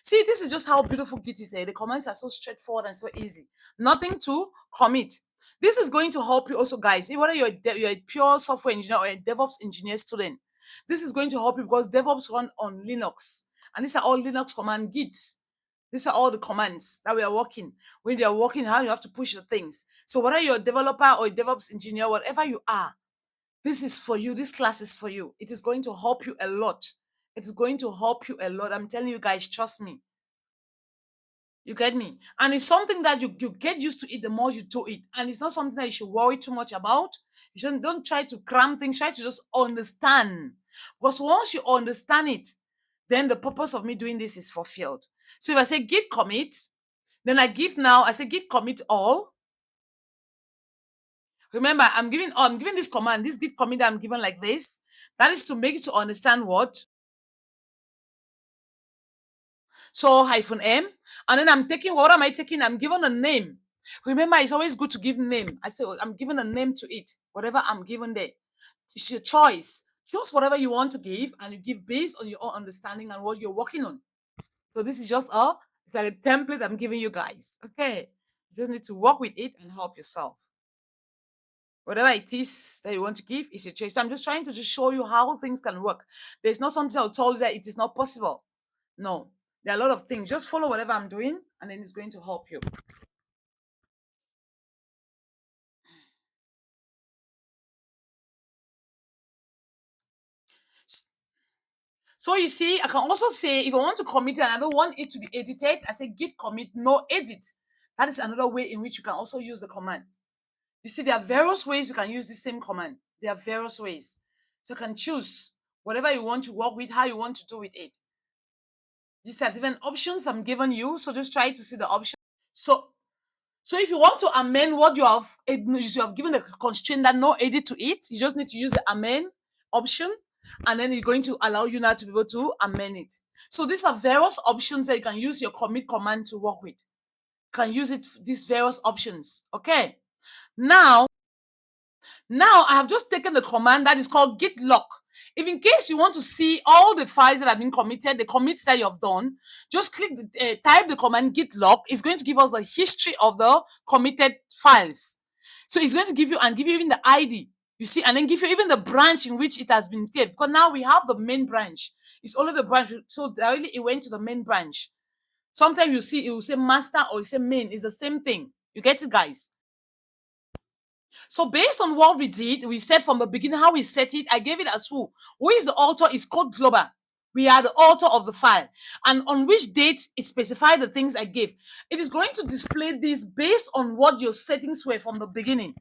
See, this is just how beautiful Git is. The commands are so straightforward and so easy. Nothing to commit. This is going to help you also, guys. Whether you're a pure software engineer or a DevOps engineer student, this is going to help you because DevOps run on Linux. And these are all Linux command Git. These are all the commands that we are working. When you are working, how you have to push the things. So whether you're a developer or a DevOps engineer, whatever you are, this is for you. This class is for you. It is going to help you a lot. It is going to help you a lot. I'm telling you guys, trust me. You get me? And it's something that you get used to it the more you do it. And it's not something that you should worry too much about. You shouldn't, don't try to cram things. Try to just understand. Because once you understand it, then the purpose of me doing this is fulfilled. So if I say git commit, then I say git commit all. Remember, I'm giving this command, this git commit that I'm given like this. That is to make you to understand what. So -m, and then I'm taking, what am I taking? I'm given a name. Remember, it's always good to give name. I say I'm giving a name to it. Whatever I'm given there, it's your choice. Choose whatever you want to give, and you give based on your own understanding and what you're working on. So this is just it's like a template I'm giving you guys. Okay, you just need to work with it and help yourself. Whatever it is that you want to give is your choice. So I'm just trying to just show you how things can work. There's not something I'll tell you that it is not possible. No, there are a lot of things. Just follow whatever I'm doing, and then it's going to help you. So you see, I can also say, if I want to commit and I don't want it to be edited, I say git commit no edit. That is another way in which you can also use the command. You see, there are various ways you can use the same command. There are various ways. So you can choose whatever you want to work with, how you want to do with it. These are different options I'm giving you. So just try to see the options. So if you want to amend what you have given the constraint that no edit to it, you just need to use the amend option, and then it's going to allow you now to be able to amend it. So these are various options that you can use your commit command to work with. You can use it, these various options. Okay. Now I have just taken the command that is called git log. If in case you want to see all the files that have been committed, the commits that you have done, just type the command git log. It's going to give us the history of the committed files. So it's going to give you even the ID, you see, and then give you even the branch in which it has been kept. Because now we have the main branch. It's only the branch. So directly it went to the main branch. Sometimes you see it will say master or you say main. It's the same thing. You get it, guys? So based on what we did, we said from the beginning how we set it. I gave it as who. Who is the author is code global. We are the author of the file. And on which date it specified the things I gave. It is going to display this based on what your settings were from the beginning.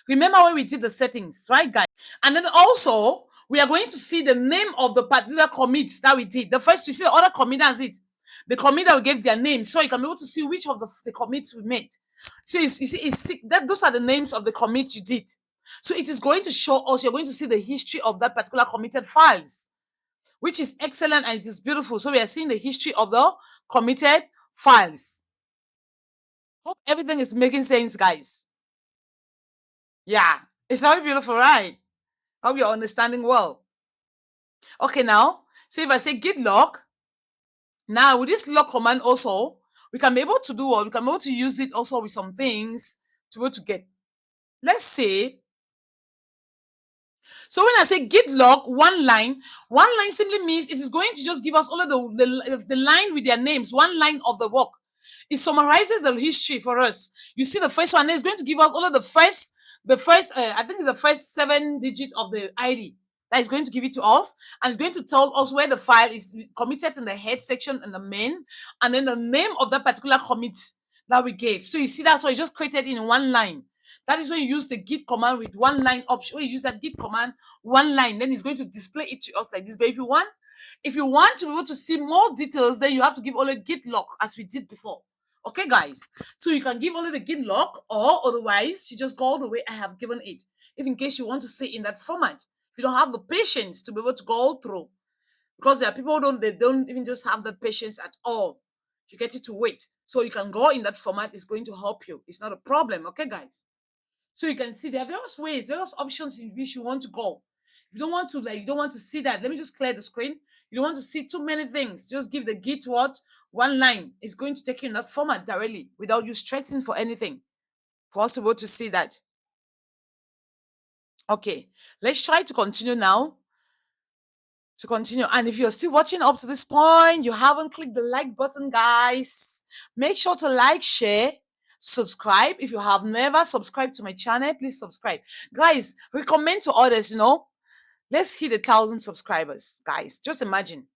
Remember when we did the settings, right, guys? And then also, we are going to see the name of the particular commits that we did. The first, you see the other commit, that's it. The commit that we gave their name. So you can be able to see which of the commits we made. So you see, those are the names of the commits you did. So it is going to show us, you're going to see the history of that particular committed files, which is excellent and it is beautiful. So we are seeing the history of the committed files. Hope everything is making sense, guys. Yeah, it's very beautiful, right? Hope you're understanding well. Okay, now, so if I say git log, now with this log command also, we can be able to do what? We can be able to use it also with some things to be able to get. Let's say, so when I say git log one line simply means it is going to just give us all of the line with their names, one line of the work. It summarizes the history for us. You see the first one is going to give us all of the first, I think it's the first 7 digits of the ID. That is going to give it to us, and it's going to tell us where the file is committed in the head section and the main, and then the name of that particular commit that we gave. So you see that's why it just created in one line. That is when you use the git command with one line option. When you use that git command one line, then it's going to display it to us like this. But if you want to be able to see more details, then you have to give only git log as we did before. Okay, guys. So you can give only the git log, or otherwise you just go all the way I have given it. If in case you want to see in that format, you don't have the patience to be able to go through, because there are people who don't even just have that patience at all. You get it to wait. So you can go in that format. It's going to help you. It's not a problem. Okay, guys. So you can see there are various ways, various options in which you want to go. If you don't want to, you don't want to see that, let me just clear the screen. You don't want to see too many things. Just give the git one line. It's going to take you in that format directly without you stretching for anything. Possible to see that. Okay, let's try to continue now. And if you're still watching up to this point, you haven't clicked the like button, guys, make sure to like, share, subscribe. If you have never subscribed to my channel, please subscribe, guys. Recommend to others. Let's hit 1,000 subscribers, guys. Just imagine,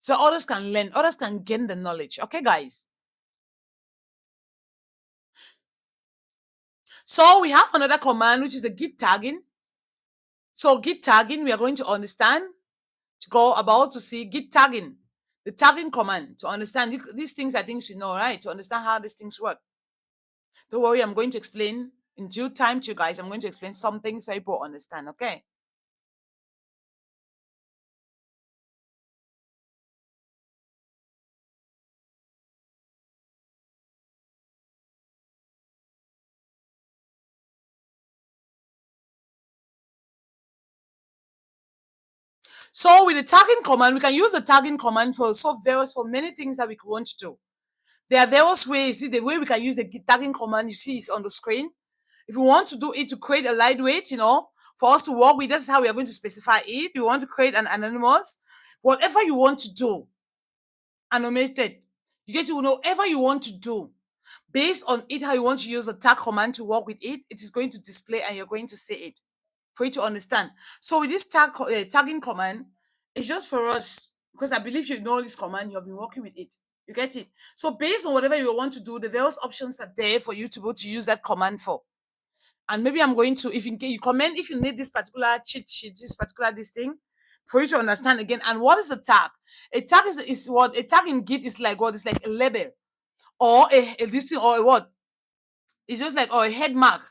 so others can learn, others can gain the knowledge. Okay, guys. So we have another command, which is the git tagging. So git tagging, we are going to understand, to go about to see git tagging, the tagging command, to understand these things are things we know, right? To understand how these things work. Don't worry, I'm going to explain in due time to you guys. I'm going to explain some things so people understand, okay? So with the tagging command, we can use the tagging command for many things that we want to do. There are various ways. See, the way we can use the tagging command, you see, is on the screen. If we want to do it to create a lightweight, for us to work with, that's how we are going to specify it. We want to create an anonymous, whatever you want to do, annotated. You get to know whatever you want to do. Based on it, how you want to use the tag command to work with it, it is going to display and you're going to see it for you to understand. So with this tagging command, it's just for us, because I believe you know this command, you have been working with it. You get it? So based on whatever you want to do, the various options are there for you to be able to use that command for. And maybe I'm going to, if you comment, if you need this particular cheat sheet, this thing, for you to understand again. And what is a tag? A tag is what a tag in Git is like. What is like a label or a this thing or a what? It's just like or a head mark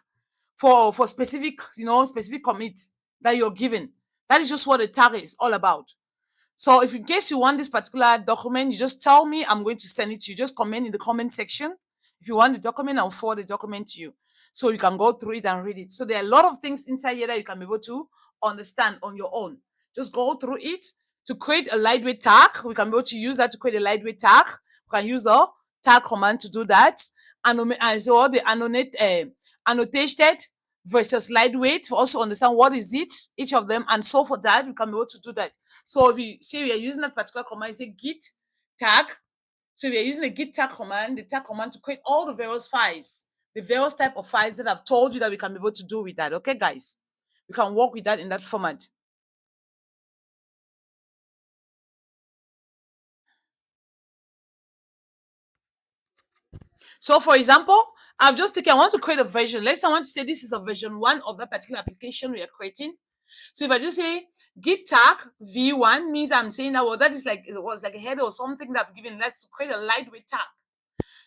for specific, specific commit that you're given. That is just what a tag is all about. So if in case you want this particular document, you just tell me, I'm going to send it to you. Just comment in the comment section. If you want the document, I'll forward the document to you. So you can go through it and read it. So there are a lot of things inside here that you can be able to understand on your own. Just go through it. To create a lightweight tag, we can be able to use that to create a lightweight tag. We can use a tag command to do that. And so the annotated versus lightweight to also understand what is it, each of them, and so for that, we can be able to do that. So if you say we are using that particular command, you say git tag. So we are using the git tag command, the tag command to create all the various files, the various type of files that I've told you that we can be able to do with that. Okay, guys? We can work with that in that format. So for example, I've just taken, I want to create a version. Let's say I want to say this is a version 1 of that particular application we are creating. So if I just say git tag v1 means I'm saying that, well, that is like, it was like a header or something that I'm giving. Let's create a lightweight tag.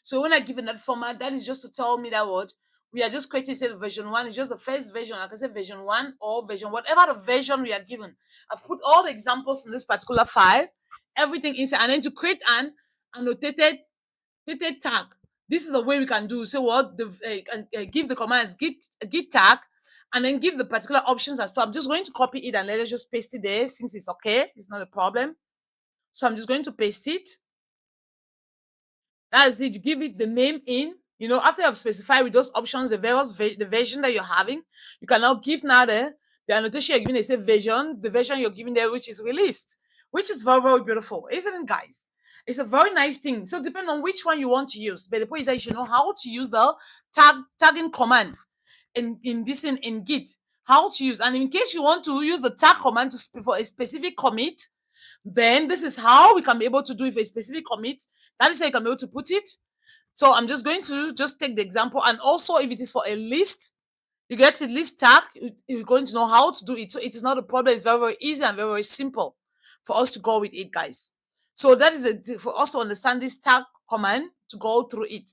So when I give in that format, that is just to tell me that what we are just creating, say version 1 is just the first version. Like I said, version 1 or version, whatever the version we are given. I've put all the examples in this particular file, everything inside, and then to create an annotated tag. This is the way we can do. So what give the commands git tag, and then give the particular options and stuff. I'm just going to copy it and let us just paste it there since it's okay. It's not a problem. So I'm just going to paste it. That's it. You give it the name in. After you have specified with those options the version that you're having, you can now give now the annotation you're giving. They say version, the version you're giving there, which is released, which is very, very beautiful, isn't it, guys? It's a very nice thing. So depending on which one you want to use, but the point is that you should know how to use the tagging command in this in Git. How to use, and in case you want to use the tag command for a specific commit, then this is how we can be able to do it for a specific commit. That is how you can be able to put it. So I'm just going to just take the example, and also if it is for a list, you get a list tag, you're going to know how to do it. So it is not a problem. It's very, very easy and very, very simple for us to go with it, guys. So that is for us to understand this tag command to go through it.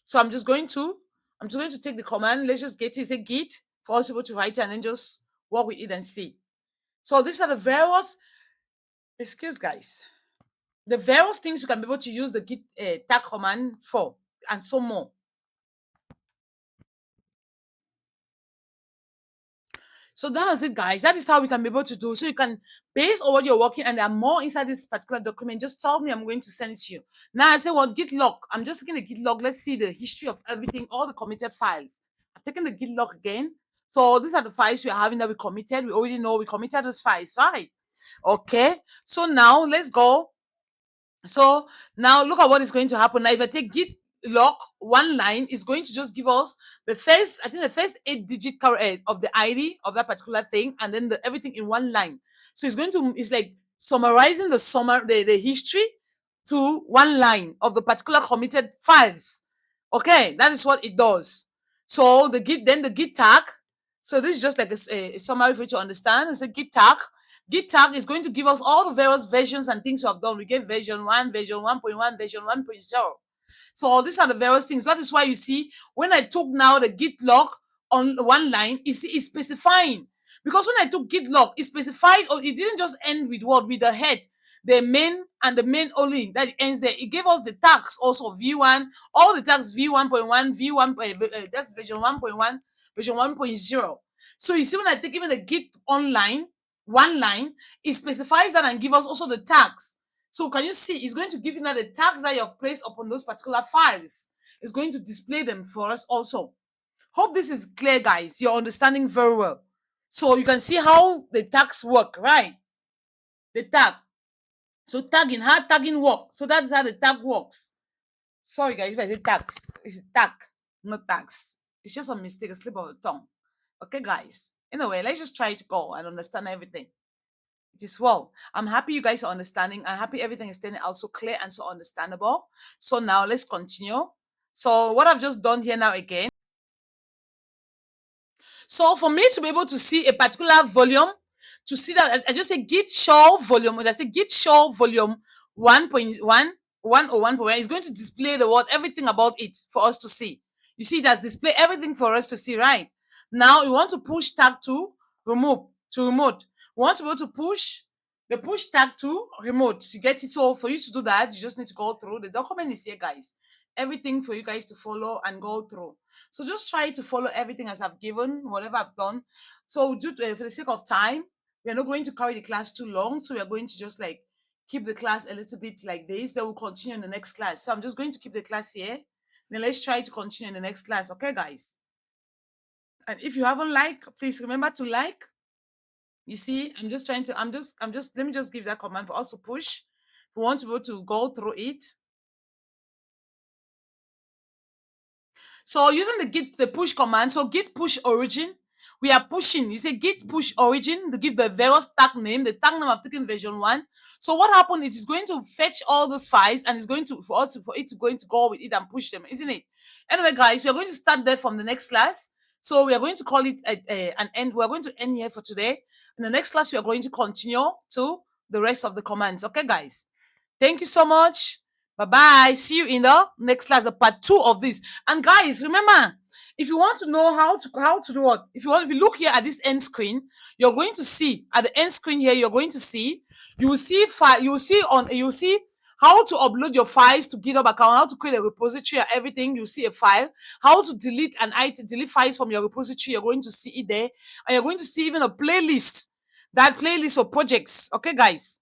So I'm just going to take the command. Let's just get it. Say git for us to write it and then just work with it and see. So these are the various, guys, the various things you can be able to use the git tag command for, and so more. So that's it, guys. That is how we can be able to do. So you can, based on what you're working, and there are more inside this particular document, just tell me, I'm going to send it to you. Now I say, well, git log. I'm just taking the git log. Let's see the history of everything, all the committed files. I've taken the git log again. So these are the files we are having that we committed. We already know we committed those files, right? Okay. So now let's go. So now look at what is going to happen. Now, if I take git log one line, is going to just give us the first, I think the first 8-digit of the ID of that particular thing, and then everything in one line. So it's like summarizing the history to one line of the particular committed files. Okay, that is what it does. So the git tag. So this is just like a summary for you to understand. It's a git tag. Git tag is going to give us all the various versions and things we have done. We get version 1, version 1.1, version 1.0. So these are the various things. That is why you see when I took now the git log on one line, it's specifying. Because when I took git log, it specified, or it didn't just end with what? With the head, the main and the main only, that it ends there. It gave us the tags also, v1, all the tags v1.1, v1, that's version 1.1, version 1.0. So you see when I take even the git online, one line, it specifies that and give us also the tags. So can you see, it's going to give you now the tags that you have placed upon those particular files. It's going to display them for us also. Hope this is clear, guys. You're understanding very well. So you can see how the tags work, right? The tag. So tagging, how tagging works. So that's how the tag works. Sorry, guys, if I say tags, it's tag, not tags. It's just a mistake, a slip of the tongue. Okay, guys. Anyway, let's just try to go and understand everything. It is well. I'm happy you guys are understanding. I'm happy everything is standing out so clear and so understandable. So now let's continue. So what I've just done here now again. So for me to be able to see a particular volume, to see that I just say git show volume, when I say git show volume 1.1, 101.1 is going to display the word everything about it for us to see. You see, it has displayed everything for us to see, right? Now we want to push tag to remote. We want to be able to push the push tag to remote. You get it? So for you to do that, you just need to go through. The document is here, guys. Everything for you guys to follow and go through. So just try to follow everything as I've given, whatever I've done. So for the sake of time, we are not going to carry the class too long. So we are going to just like keep the class a little bit like this. Then we'll continue in the next class. So I'm just going to keep the class here. Then let's try to continue in the next class. Okay, guys? And if you haven't liked, please remember to like. You see, let me just give that command for us to push. We want to be able to go through it. So using the push command, so git push origin, we are pushing. You say git push origin to give the various tag name. The tag name I've taken version 1. So what happened is it's going to fetch all those files and it's going to for it to going to go with it and push them, isn't it? Anyway, guys, we are going to start there from the next class. So we are going to call it an end. We are going to end here for today. In the next class, we are going to continue to the rest of the commands. Okay, guys? Thank you so much. Bye-bye. See you in the next class, part 2 of this. And guys, remember, if you want to know how to do what, if you look here at this end screen, you're going to see at the end screen here, you will see how to upload your files to GitHub account, how to create a repository and everything. You see a file, how to delete delete files from your repository. You're going to see it there, and you're going to see even a playlist. That playlist for projects. Okay, guys.